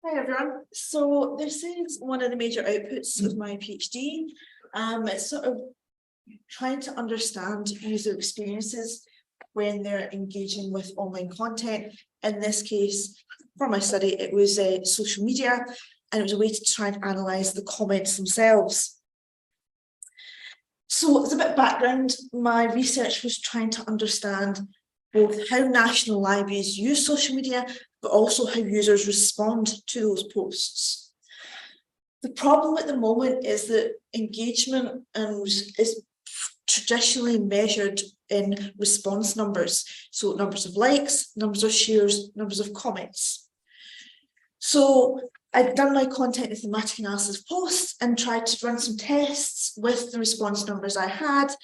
Hi everyone. So this is one of the major outputs of my PhD. It's sort of trying to understand user experiences when they're engaging with online content. In this case, for my study, it was social media, and it was a way to try and analyse the comments themselves. So as a bit of background, my research was trying to understand both how national libraries use social media, but also how users respond to those posts. The problem at the moment is that engagement is traditionally measured in response numbers. So numbers of likes, numbers of shares, numbers of comments. So I'd done my content and thematic analysis of posts and tried to run some tests with the response numbers I had,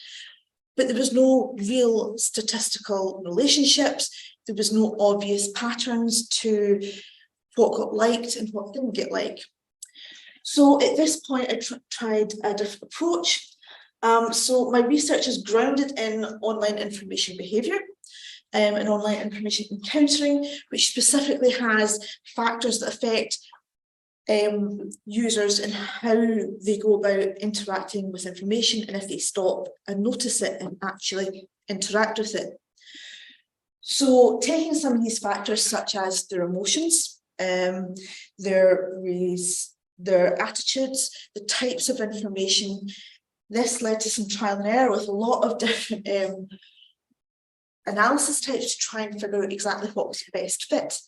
but there was no real statistical relationships. There was no obvious patterns to what got liked and what didn't get liked. So at this point, I tried a different approach. So my research is grounded in online information behaviour and online information encountering, which specifically has factors that affect users and how they go about interacting with information, and if they stop and notice it and actually interact with it. So taking some of these factors such as their emotions, their race, their attitudes, the types of information, this led to some trial and error with a lot of different analysis types to try and figure out exactly what was the best fit.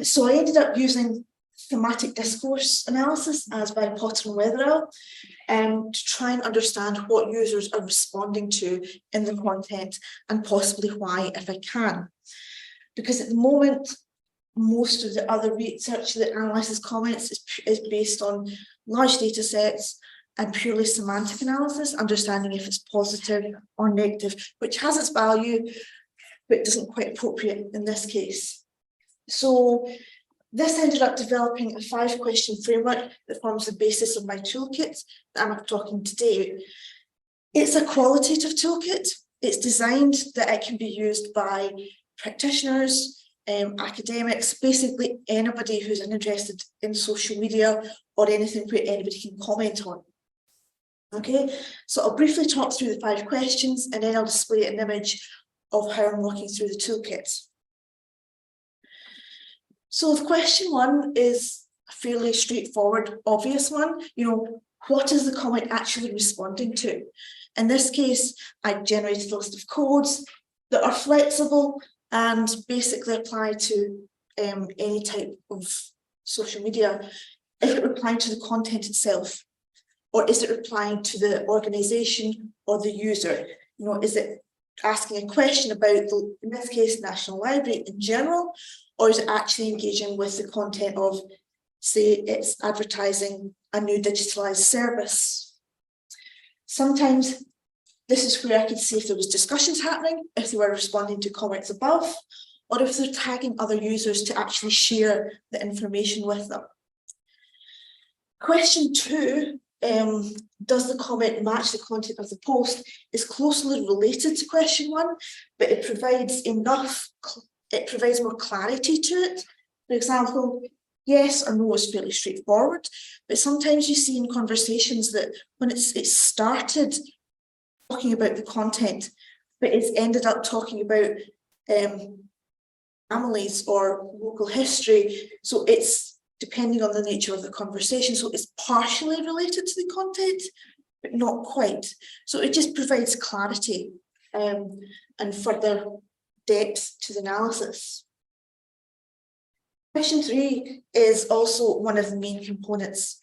So I ended up using thematic discourse analysis as by Potter and Weatherall to try and understand what users are responding to in the content and possibly why, if I can. Because at the moment, most of the other research that analyses comments is based on large data sets and purely semantic analysis, understanding if it's positive or negative, which has its value, but isn't quite appropriate in this case. So this ended up developing a 5-question framework that forms the basis of my toolkit that I'm talking today. It's a qualitative toolkit. It's designed that it can be used by practitioners, academics, basically anybody who's interested in social media or anything where anybody can comment on. Okay, so I'll briefly talk through the 5 questions and then I'll display an image of how I'm working through the toolkit. So the question 1 is a fairly straightforward, obvious one. What is the comment actually responding to? In this case, I generated a list of codes that are flexible and basically apply to any type of social media. Is it replying to the content itself? Or is it replying to the organisation or the user? Is it asking a question about, in this case, National Library in general, or is it actually engaging with the content of, say, it's advertising a new digitalised service? Sometimes this is where I could see if there was discussions happening, if they were responding to comments above, or if they're tagging other users to actually share the information with them. Question 2, does the comment match the content of the post, is closely related to question 1, but it provides more clarity to it. For example, yes or no is fairly straightforward, but sometimes you see in conversations that when it's started talking about the content, but it's ended up talking about families or local history, so it's depending on the nature of the conversation, so it's partially related to the content, but not quite. So it just provides clarity and further depth to the analysis. Question 3 is also one of the main components.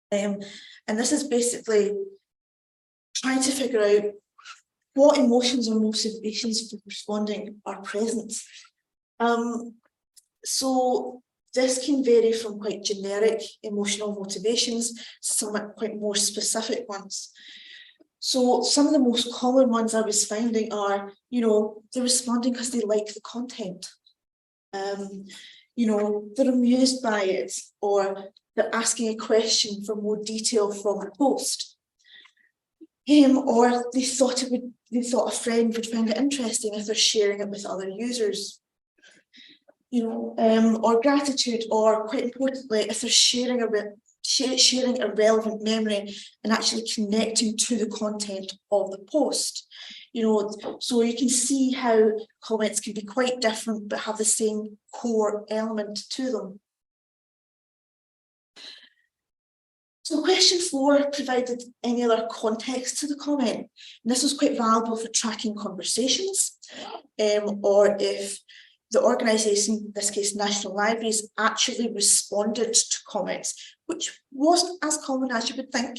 And this is basically trying to figure out what emotions or motivations for responding are present. So this can vary from quite generic emotional motivations to some quite more specific ones. So some of the most common ones I was finding are, they're responding because they like the content. They're amused by it, or they're asking a question for more detail from the post. Or they thought a friend would find it interesting if they're sharing it with other users. or gratitude, or quite importantly, if they're sharing a relevant memory and actually connecting to the content of the post. So you can see how comments can be quite different but have the same core element to them. So question 4 provided any other context to the comment. And this was quite valuable for tracking conversations, or if the organisation, in this case National Libraries, actually responded to comments, which wasn't as common as you would think.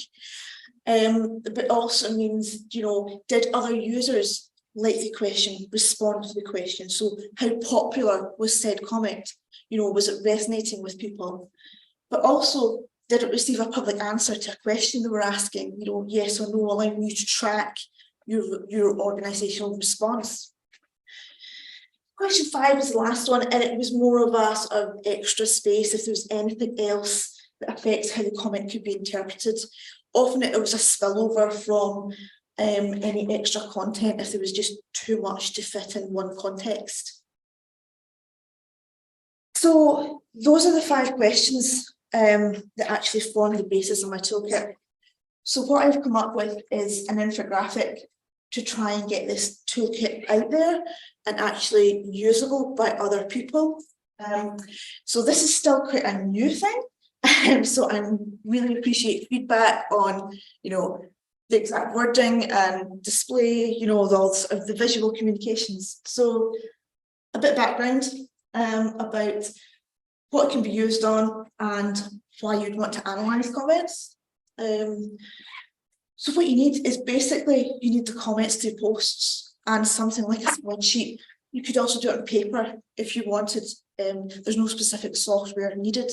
But also means, did other users like the question, respond to the question? So how popular was said comment? Was it resonating with people? But also, did it receive a public answer to a question they were asking? Yes or no, allowing you to track your organisational response. Question 5 was the last one, and it was more of a sort of extra space if there was anything else that affects how the comment could be interpreted. Often it was a spillover from any extra content if there was just too much to fit in one context. So those are the 5 questions that actually form the basis of my toolkit. So what I've come up with is an infographic to try and get this toolkit out there and actually usable by other people. So this is still quite a new thing. So I really appreciate feedback on, the exact wording and display, the visual communications. So a bit of background about what it can be used on and why you'd want to analyse comments. So what you need is basically, you need the comments to posts and something like a spreadsheet. You could also do it on paper if you wanted. There's no specific software needed.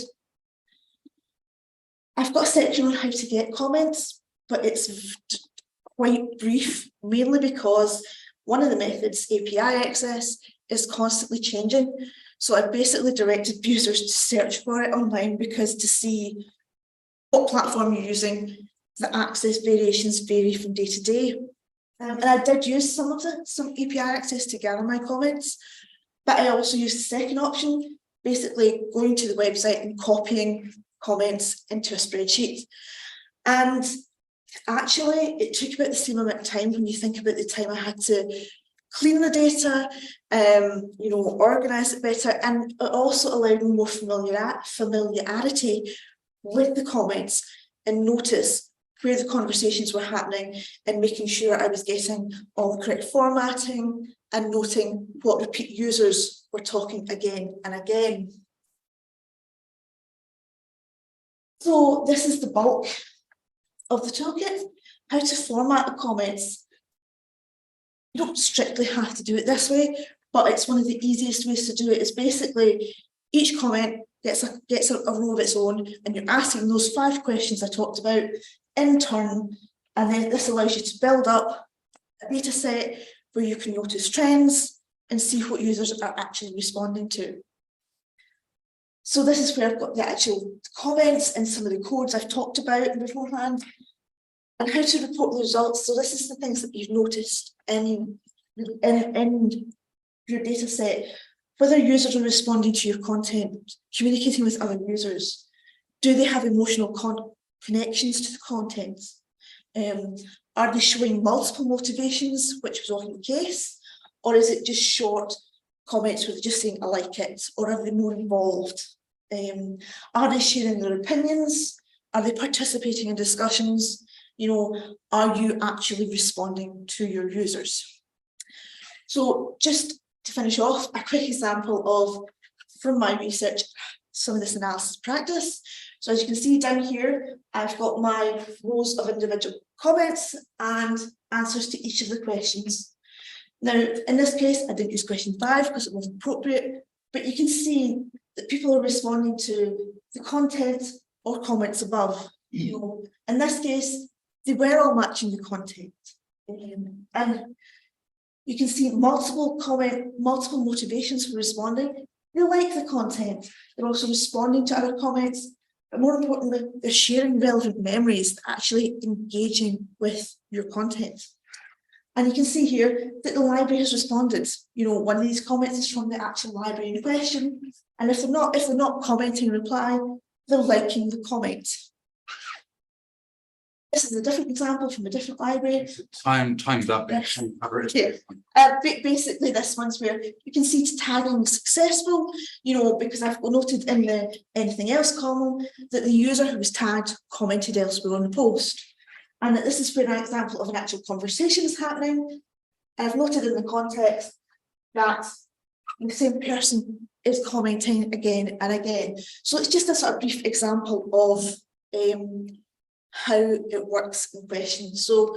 I've got a section on how to get comments, but it's quite brief, mainly because one of the methods, API access, is constantly changing. So I basically directed users to search for it online, because to see what platform you're using, the access variations vary from day to day. And I did use some API access to gather my comments, but I also used the second option, basically going to the website and copying comments into a spreadsheet. And actually, it took about the same amount of time when you think about the time I had to clean the data, organise it better, and it also allowed me more familiarity with the comments and notice where the conversations were happening and making sure I was getting all the correct formatting and noting what repeat users were talking again and again. So this is the bulk of the toolkit, how to format the comments. You don't strictly have to do it this way, but it's one of the easiest ways to do it. Is basically each comment gets a row of its own, and you're asking those 5 questions I talked about in turn, and then this allows you to build up a data set where you can notice trends and see what users are actually responding to. So this is where I've got the actual comments and some of the codes I've talked about beforehand, and how to report the results. So this is the things that you've noticed in your data set. Whether users are responding to your content, communicating with other users, do they have emotional connections to the content? Are they showing multiple motivations, which was often the case, or is it just short comments where they're just saying I like it, or are they more involved? Are they sharing their opinions? Are they participating in discussions? Are you actually responding to your users? So just to finish off, a quick example of, from my research, some of this analysis practice. So as you can see down here, I've got my rows of individual comments and answers to each of the questions. Now, in this case, I didn't use question 5 because it wasn't appropriate, but you can see that people are responding to the content or comments above. In this case, they were all matching the content. And you can see multiple motivations for responding. They like the content. They're also responding to other comments, but more importantly, they're sharing relevant memories, actually engaging with your content. And you can see here that the library has responded. You know, one of these comments is from the actual library in question. And if they're not commenting in reply, they're liking the comment. This is a different example from a different library. Time's up. Yeah. Basically, this one's where you can see tagging successful, you know, because I've noted in the anything else column that the user who was tagged commented elsewhere on the post. And that this is where an example of an actual conversation is happening. And I've noted in the context that the same person is commenting again and again. So it's just a sort of brief example of how it works in question. So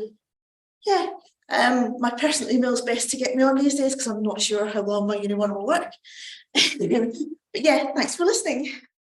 yeah, my personal email is best to get me on these days because I'm not sure how long my uni one will work. But yeah, thanks for listening.